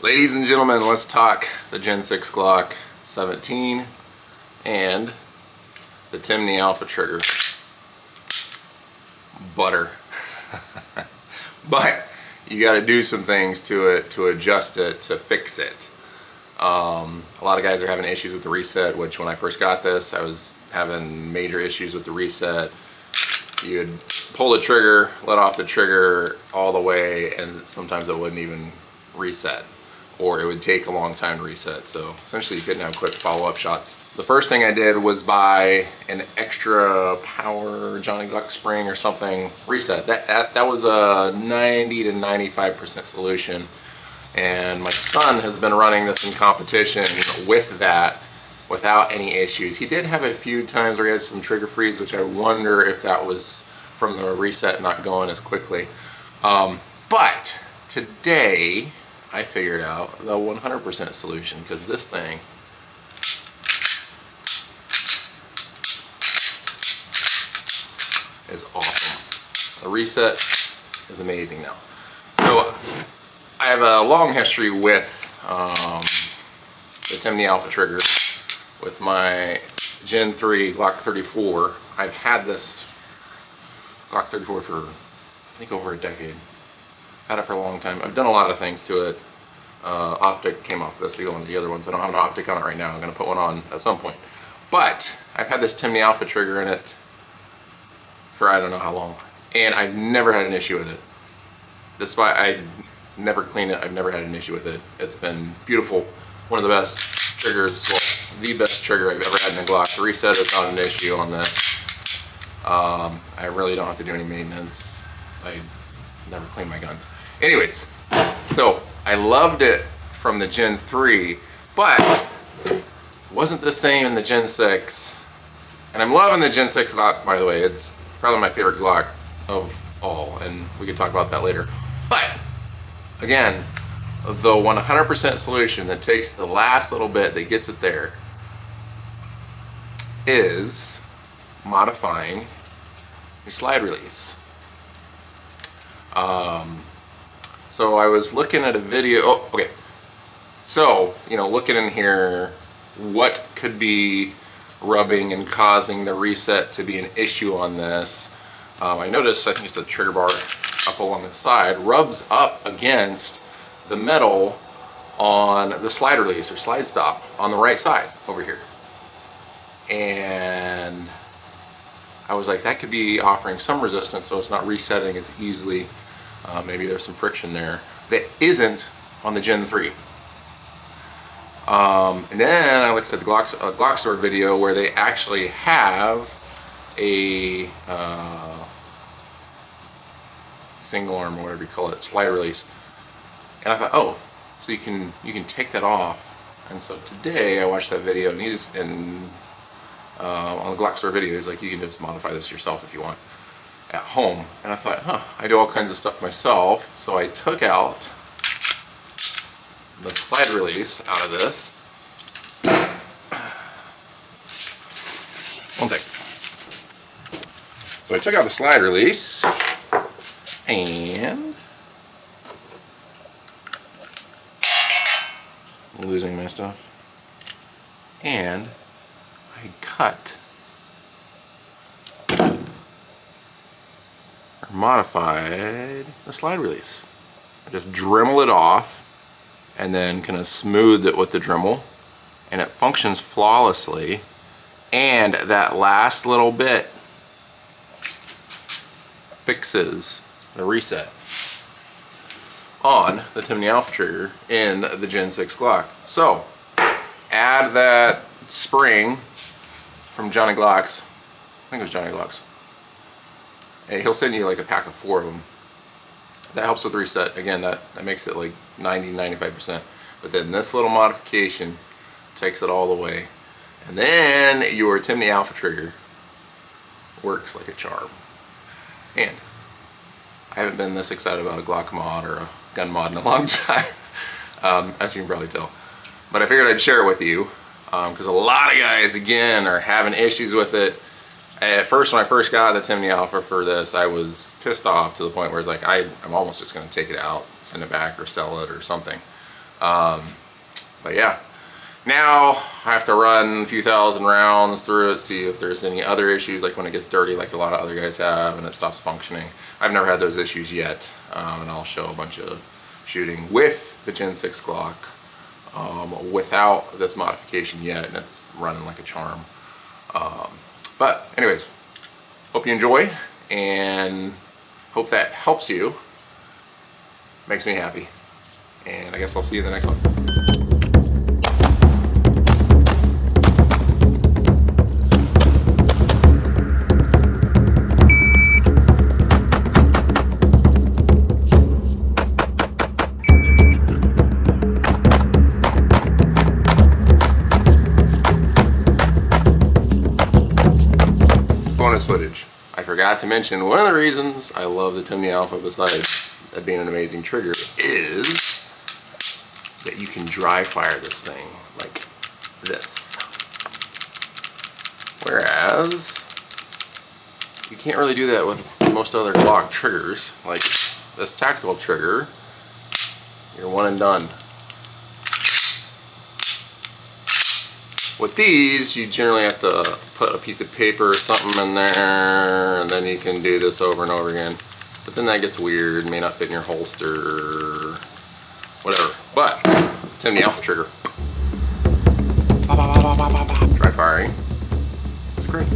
Ladies and gentlemen, let's talk the Gen 6 Glock 17 and the Timney Alpha trigger. Butter. But you got to do some things to it to adjust it, to fix it. A lot of guys are having issues with the reset, which when I first got this, I was having major issues with the reset. You'd pull the trigger, let off the trigger all the way, and sometimes it wouldn't even reset, or it would take a long time to reset. So essentially you couldn't have quick follow-up shots. The first thing I did was buy an extra power Johnny Glock spring or something reset. That was a 90 to 95% solution. And my son has been running this in competition with that without any issues. He did have a few times where he had some trigger freeze, which I wonder if that was from the reset not going as quickly. But today I figured out the 100% solution, because this thing is awesome. The reset is amazing now. So I have a long history with the Timney Alpha trigger. With my Gen 3 Glock 34, I've had this Glock 34 for I think over a decade. Had it for a long time. I've done a lot of things to it. Optic came off this to go into the other ones. I don't have an optic on it right now. I'm going to put one on at some point. But I've had this Timney Alpha trigger in it for I don't know how long, and I've never had an issue with it. Despite I never cleaned it, I've never had an issue with it. It's been beautiful. One of the best triggers, well, the best trigger I've ever had in a Glock. The reset is not an issue on this. I really don't have to do any maintenance. I never clean my gun. Anyways, so I loved it from the Gen 3, but it wasn't the same in the Gen 6. And I'm loving the Gen 6 Glock, by the way. It's probably my favorite Glock of all, and we can talk about that later. But again, the 100% solution that takes the last little bit that gets it there is modifying your slide release. So I was looking at a video. Oh, okay. So, looking in here, what could be rubbing and causing the reset to be an issue on this? I noticed, I think it's the trigger bar up along the side, rubs up against the metal on the slide release or slide stop on the right side over here. And I was like, that could be offering some resistance, so it's not resetting as easily. Maybe there's some friction there that isn't on the Gen 3. And then I looked at the Glock store video where they actually have a single arm, or whatever you call it, slide release. And I thought, oh, so you can take that off. And so today I watched that video, and on the Glock store video, he's like, you can just modify this yourself if you want at home. And I thought, I do all kinds of stuff myself. So I took out the slide release out of this. One sec. So I took out the slide release, and I'm losing my stuff. And I cut or modified the slide release. I just Dremel it off and then kind of smooth it with the Dremel, and it functions flawlessly. And that last little bit fixes the reset on the Timney Alpha trigger in the Gen 6 Glock. So add that spring from Johnny Glocks. I think it was Johnny Glocks. And he'll send you like a pack of 4 of them. That helps with reset. Again, that makes it like 90-95%. But then this little modification takes it all the way. And then your Timney Alpha trigger works like a charm. And I haven't been this excited about a Glock mod or a gun mod in a long time, as you can probably tell. But I figured I'd share it with you, because a lot of guys, again, are having issues with it. At first, when I first got the Timney Alpha for this, I was pissed off to the point where it's like, I'm almost just going to take it out, send it back, or sell it, or something. But yeah, now I have to run a few thousand rounds through it, see if there's any other issues, like when it gets dirty like a lot of other guys have and it stops functioning. I've never had those issues yet, and I'll show a bunch of shooting with the Gen 6 Glock without this modification yet, and it's running like a charm. But anyways, hope you enjoy, and hope that helps you. Makes me happy. And I guess I'll see you in the next one. Bonus footage. I forgot to mention one of the reasons I love the Timney Alpha, besides it being an amazing trigger, is that you can dry fire this thing like this. Whereas you can't really do that with most other Glock triggers. Like this tactical trigger, you're one and done. With these, you generally have to put a piece of paper or something in there, and then you can do this over and over again. But then that gets weird, may not fit in your holster, whatever. But, Timney Alpha trigger. Dry firing. It's great.